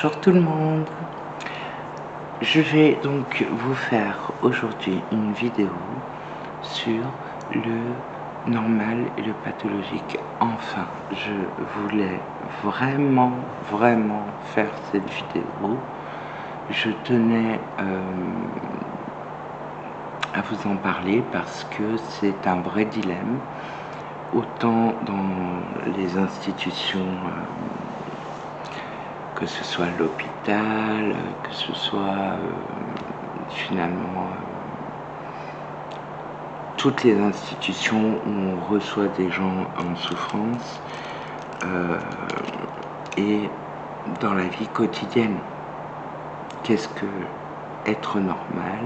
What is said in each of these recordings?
Bonjour tout le monde. Je vais donc vous faire aujourd'hui une vidéo sur le normal et le pathologique. Enfin, je voulais vraiment faire cette vidéo. Je tenais à vous en parler parce que c'est un vrai dilemme, autant dans les institutions, que ce soit l'hôpital, que ce soit finalement toutes les institutions où on reçoit des gens en souffrance, et dans la vie quotidienne. Qu'est-ce que être normal?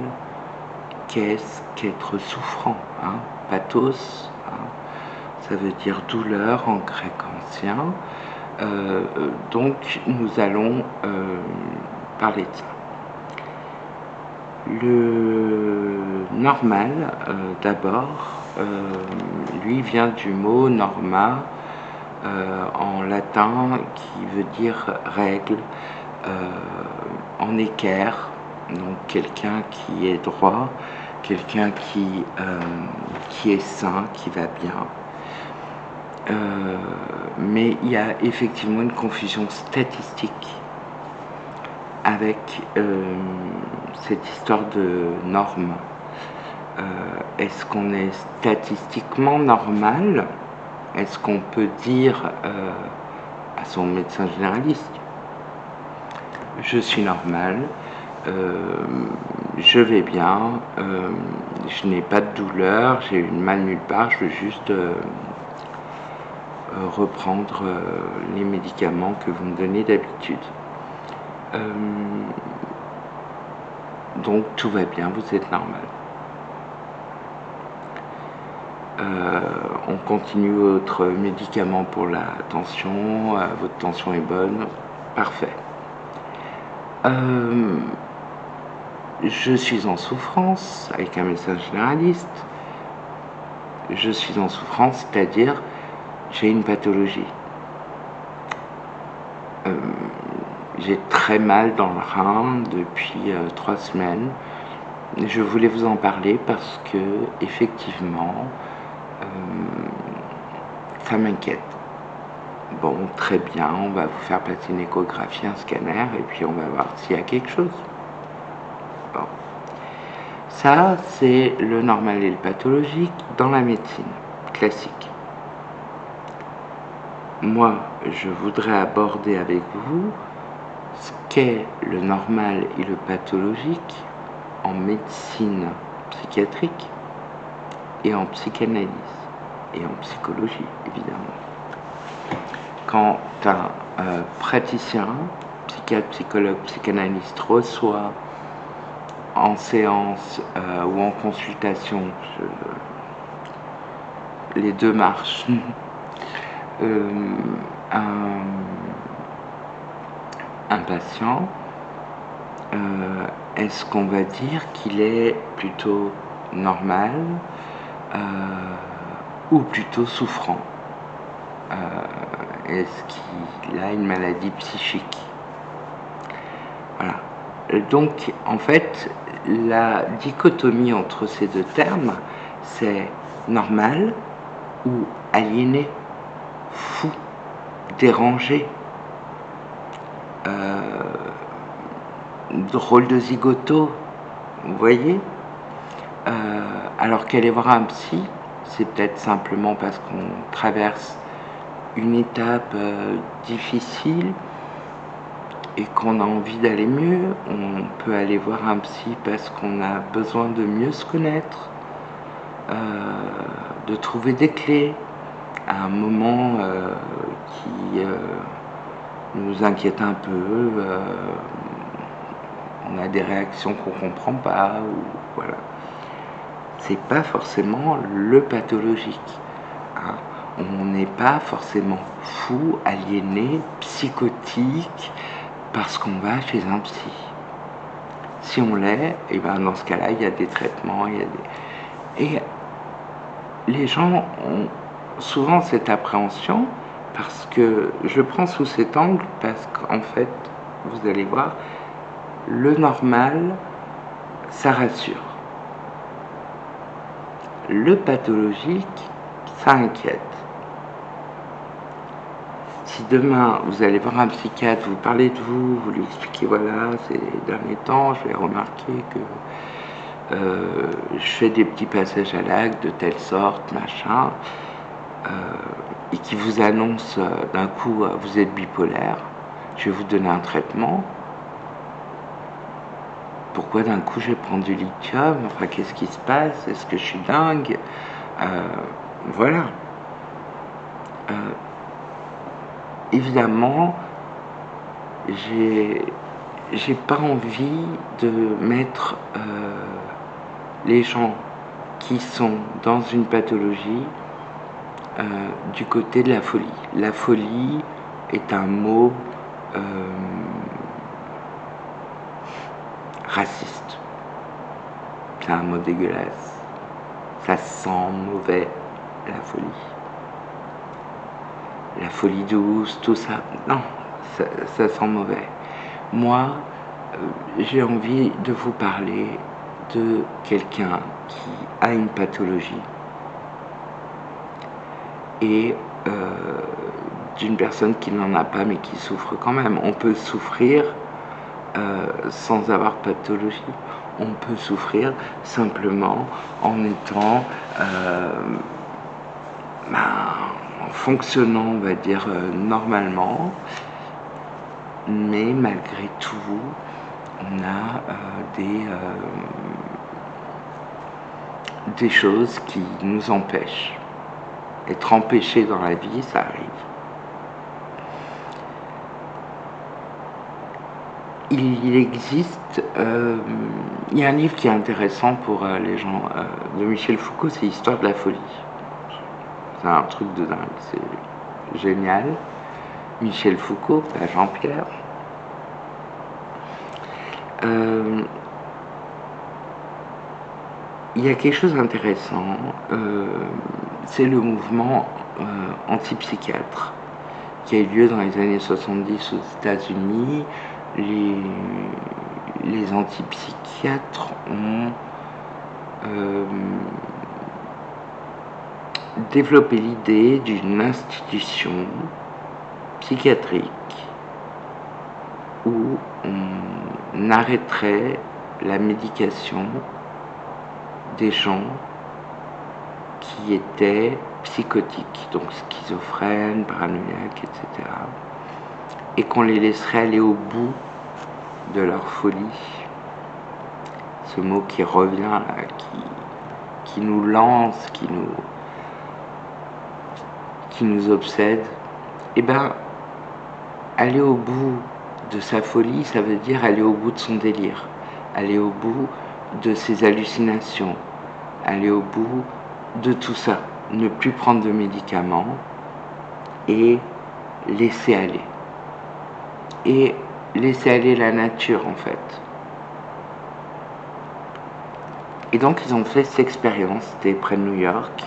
Qu'est-ce qu'être souffrant, hein? Pathos, hein? Ça veut dire douleur en grec ancien. Donc nous allons parler de ça. Le normal, d'abord, lui vient du mot norma, en latin, qui veut dire règle, en équerre, donc quelqu'un qui est droit, quelqu'un qui est sain, qui va bien. Mais il y a effectivement une confusion statistique avec cette histoire de normes. Est-ce qu'on est statistiquement normal? Est-ce qu'on peut dire à son médecin généraliste: je suis normal, je vais bien, je n'ai pas de douleur, j'ai eu mal nulle part, je veux juste reprendre les médicaments que vous me donnez d'habitude. Donc tout va bien, vous êtes normal. On continue votre médicament pour la tension, votre tension est bonne, parfait. Je suis en souffrance avec un médecin généraliste. Je suis en souffrance, c'est-à-dire j'ai une pathologie. J'ai très mal dans le rein depuis 3 semaines. Je voulais vous en parler parce que effectivement ça m'inquiète. Bon, très bien, on va vous faire passer une échographie, un scanner, et puis on va voir s'il y a quelque chose. Bon. Ça, c'est le normal et le pathologique dans la médecine classique. Moi, je voudrais aborder avec vous ce qu'est le normal et le pathologique en médecine psychiatrique et en psychanalyse et en psychologie, évidemment. Quand un praticien, psychiatre, psychologue, psychanalyste reçoit en séance ou en consultation, les deux marchent, un patient, est-ce qu'on va dire qu'il est plutôt normal ou plutôt souffrant? Est-ce qu'il a une maladie psychique? Voilà. Donc, en fait, la dichotomie entre ces deux termes, c'est normal ou aliéné, fou, dérangé, drôle de zigoto, vous voyez? Alors qu'aller voir un psy, c'est peut-être simplement parce qu'on traverse une étape difficile et qu'on a envie d'aller mieux. On peut aller voir un psy parce qu'on a besoin de mieux se connaître, de trouver des clés à un moment qui nous inquiète un peu, on a des réactions qu'on comprend pas, ou voilà. C'est pas forcément le pathologique, hein. On n'est pas forcément fou, aliéné, psychotique parce qu'on va chez un psy. Si on l'est, et ben dans ce cas-là, il y a des traitements, et les gens ont souvent cette appréhension, parce que je le prends sous cet angle, parce qu'en fait, vous allez voir, le normal, ça rassure. Le pathologique, ça inquiète. Si demain, vous allez voir un psychiatre, vous parlez de vous, vous lui expliquez, voilà, ces derniers temps, j'ai remarqué que je fais des petits passages à l'acte de telle sorte, machin, et qui vous annonce d'un coup, vous êtes bipolaire, je vais vous donner un traitement. Pourquoi d'un coup je vais prendre du lithium? Enfin, qu'est-ce qui se passe? Est-ce que je suis dingue? Voilà. Évidemment, j'ai pas envie de mettre les gens qui sont dans une pathologie du côté de la folie. La folie est un mot raciste. C'est un mot dégueulasse. Ça sent mauvais, la folie. La folie douce, tout ça. Non, ça sent mauvais. Moi, j'ai envie de vous parler de quelqu'un qui a une pathologie et d'une personne qui n'en a pas mais qui souffre quand même. On peut souffrir sans avoir pathologie. On peut souffrir simplement en étant en fonctionnant, on va dire, normalement, mais malgré tout, on a des choses qui nous empêchent. Être empêché dans la vie, ça arrive. Il existe, il y a un livre qui est intéressant pour les gens, de Michel Foucault, c'est Histoire de la folie. C'est un truc de dingue, c'est génial. Michel Foucault, pas Jean-Pierre. Il y a quelque chose d'intéressant, c'est le mouvement anti-psychiatre qui a eu lieu dans les années 70 aux États-Unis. Les antipsychiatres ont développé l'idée d'une institution psychiatrique où on arrêterait la médication des gens qui étaient psychotiques, donc schizophrènes, paranoïaques, etc. Et qu'on les laisserait aller au bout de leur folie. Ce mot qui revient là, qui nous lance, qui nous obsède. Eh bien, aller au bout de sa folie, ça veut dire aller au bout de son délire, aller au bout de ses hallucinations, aller au bout de tout ça, ne plus prendre de médicaments et laisser aller. Et laisser aller la nature en fait. Et donc ils ont fait cette expérience, c'était près de New York,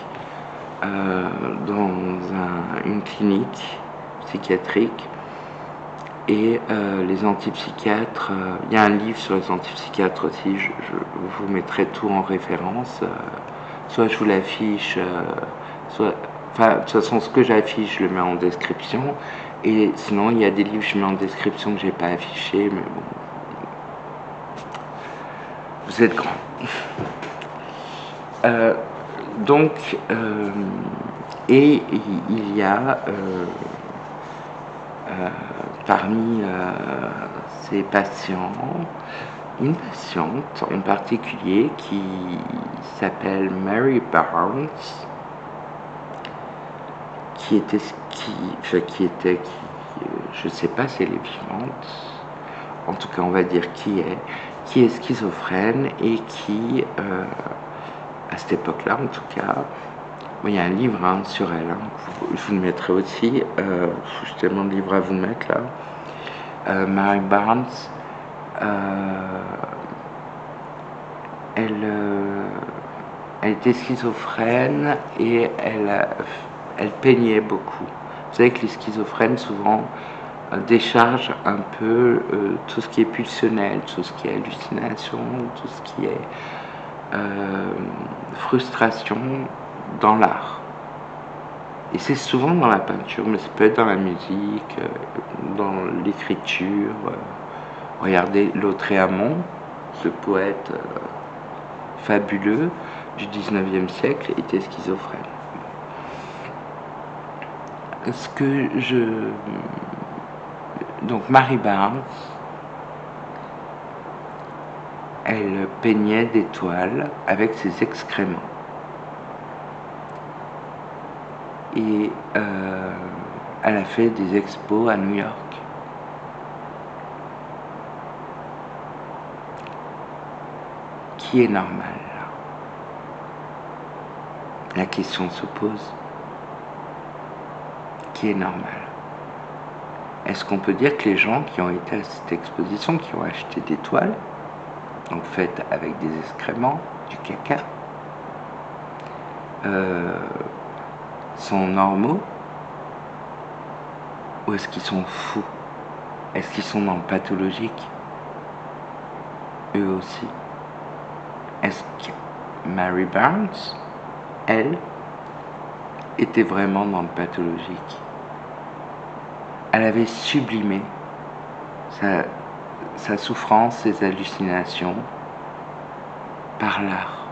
dans une clinique psychiatrique. Et les antipsychiatres, il y a un livre sur les antipsychiatres aussi, je vous mettrai tout en référence, soit je vous l'affiche, soit, enfin de toute façon ce que j'affiche je le mets en description, et sinon il y a des livres que je mets en description que j'ai pas affichés, mais bon, vous êtes grands. Donc, et il y a parmi ces patients, une patiente en particulier qui s'appelle Mary Barnes, je sais pas si elle est vivante, en tout cas on va dire qui est schizophrène et qui, à cette époque-là en tout cas, il y a un livre sur elle, je vous le mettrai aussi, j'ai tellement de livres à vous mettre là. Mary Barnes, elle était schizophrène et elle peignait beaucoup. Vous savez que les schizophrènes souvent décharge un peu tout ce qui est pulsionnel, tout ce qui est hallucination, tout ce qui est frustration dans l'art. Et c'est souvent dans la peinture, mais ça peut être dans la musique, dans l'écriture. Regardez Lautréamont, ce poète fabuleux du 19e siècle, était schizophrène. Donc Mary Barnes, elle peignait des toiles avec ses excréments. Et elle a fait des expos à New York. Qui est normal? La question se pose. Qui est normal? Est-ce qu'on peut dire que les gens qui ont été à cette exposition, qui ont acheté des toiles, donc faites avec des excréments, du caca, sont normaux? Ou est-ce qu'ils sont fous? Est-ce qu'ils sont dans le pathologique? Eux aussi. Est-ce que Mary Barnes, elle, était vraiment dans le pathologique? Elle avait sublimé sa souffrance, ses hallucinations par l'art.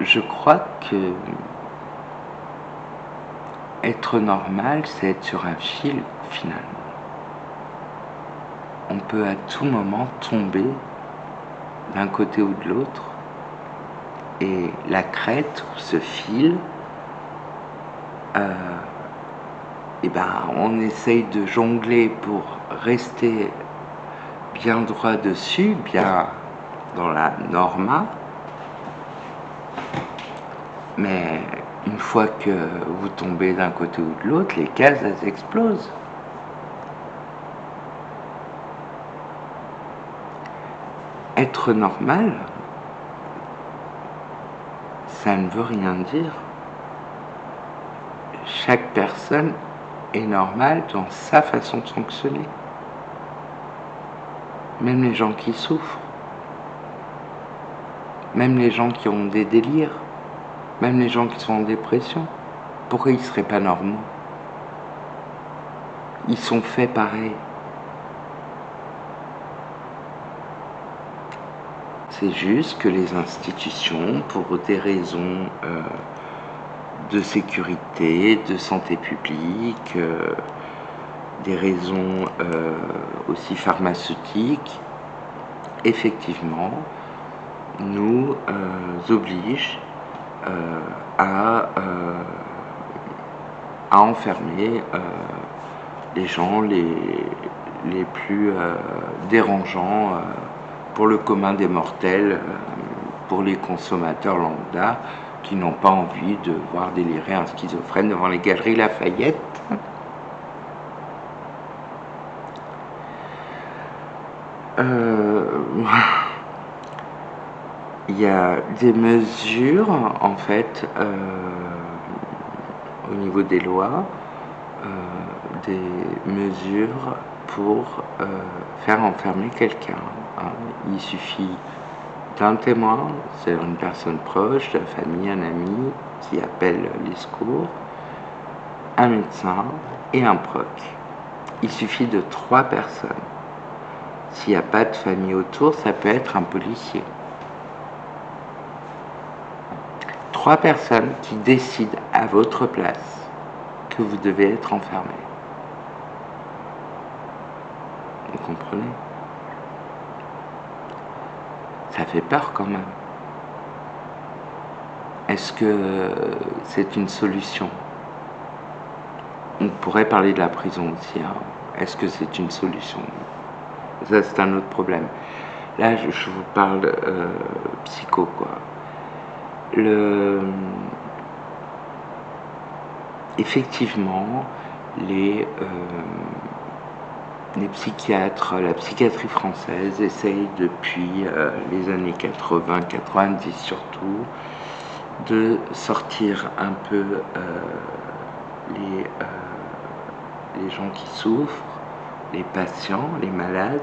Je crois que être normal, c'est être sur un fil, finalement. On peut à tout moment tomber d'un côté ou de l'autre, et la crête ou ce fil, on essaye de jongler pour rester bien droit dessus, bien dans la norma, mais une fois que vous tombez d'un côté ou de l'autre, les cases, elles explosent. Être normal, ça ne veut rien dire. Chaque personne est normale dans sa façon de fonctionner. Même les gens qui souffrent, même les gens qui ont des délires, même les gens qui sont en dépression, pourquoi ils ne seraient pas normaux? Ils sont faits pareil. C'est juste que les institutions, pour des raisons de sécurité, de santé publique, des raisons aussi pharmaceutiques, effectivement, nous obligent à enfermer les gens les plus dérangeants pour le commun des mortels, pour les consommateurs lambda qui n'ont pas envie de voir délirer un schizophrène devant les galeries Lafayette. Il y a des mesures, en fait, au niveau des lois, des mesures pour faire enfermer quelqu'un. Il suffit d'un témoin, c'est une personne proche, de la famille, un ami, qui appelle les secours, un médecin et un proc. Il suffit de 3 personnes. S'il n'y a pas de famille autour, ça peut être un policier. 3 personnes qui décident à votre place que vous devez être enfermé. Vous comprenez? Ça fait peur quand même. Est-ce que c'est une solution? On pourrait parler de la prison aussi. Est-ce que c'est une solution? Ça, c'est un autre problème. Là, je vous parle psycho, quoi. Effectivement, les psychiatres, la psychiatrie française essaye depuis les années 80, 90 surtout, de sortir un peu les gens qui souffrent, les patients, les malades,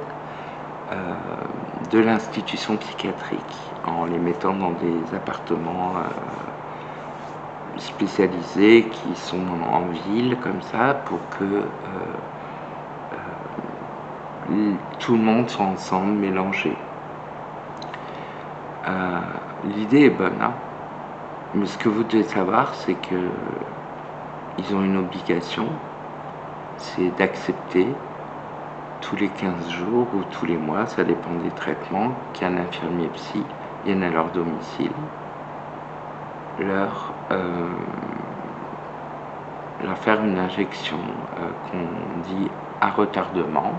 de l'institution psychiatrique, en les mettant dans des appartements spécialisés qui sont en ville, comme ça, pour que tout le monde soit ensemble, mélangé. L'idée est bonne, hein, mais ce que vous devez savoir, c'est que ils ont une obligation, c'est d'accepter tous les 15 jours ou tous les mois, ça dépend des traitements, qu'un infirmier psy vienne à leur domicile, leur faire une injection qu'on dit à retardement,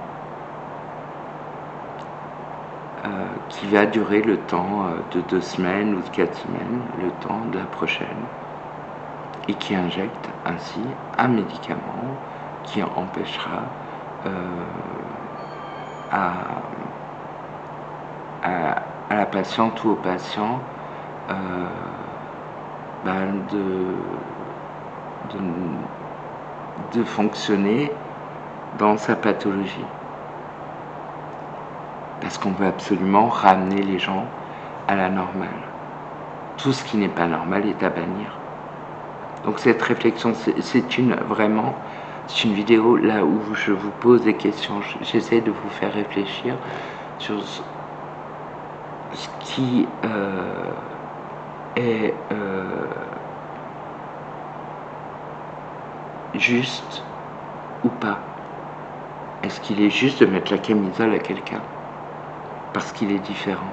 qui va durer le temps de 2 semaines ou de 4 semaines, le temps de la prochaine, et qui injecte ainsi un médicament qui empêchera à la patiente ou au patient de fonctionner dans sa pathologie. Parce qu'on veut absolument ramener les gens à la normale. Tout ce qui n'est pas normal est à bannir. Donc cette réflexion, c'est une vidéo là où je vous pose des questions. J'essaie de vous faire réfléchir sur ce qui est juste ou pas. Est-ce qu'il est juste de mettre la camisole à quelqu'un parce qu'il est différent?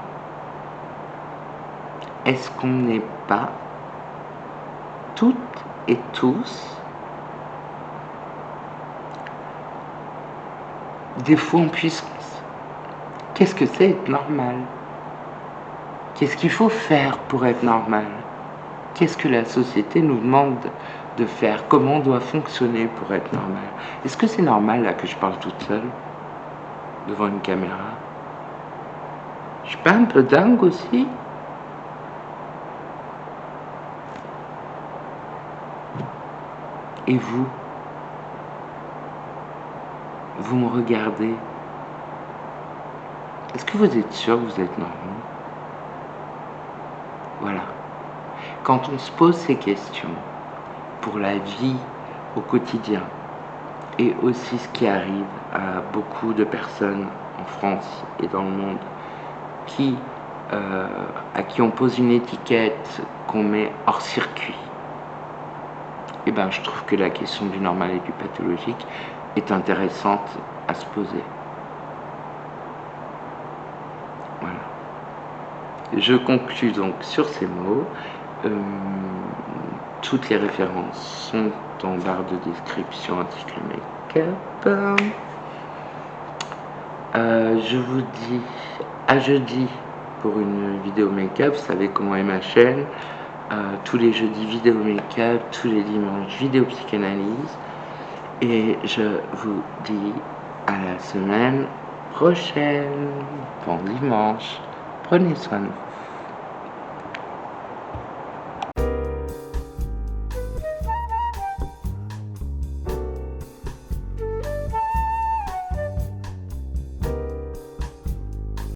Est-ce qu'on n'est pas toutes et tous des fois en puissance? Qu'est-ce que c'est être normal? Qu'est-ce qu'il faut faire pour être normal? Qu'est-ce que la société nous demande de faire? Comment on doit fonctionner pour être normal? Est-ce que c'est normal là que je parle toute seule devant une caméra? Je suis pas un peu dingue aussi? Et vous? Vous me regardez? Est-ce que vous êtes sûr que vous êtes normaux? Voilà. Quand on se pose ces questions pour la vie au quotidien, et aussi ce qui arrive à beaucoup de personnes en France et dans le monde, à qui on pose une étiquette qu'on met hors circuit, et ben je trouve que la question du normal et du pathologique est intéressante à se poser. Voilà. Je conclus donc sur ces mots. Toutes les références sont en barre de description ainsi que le make-up. Je vous dis à jeudi pour une vidéo make-up. Vous savez comment est ma chaîne. Tous les jeudis vidéo make-up, tous les dimanches vidéo psychanalyse. Et je vous dis à la semaine prochaine. Bon dimanche. Prenez soin de vous.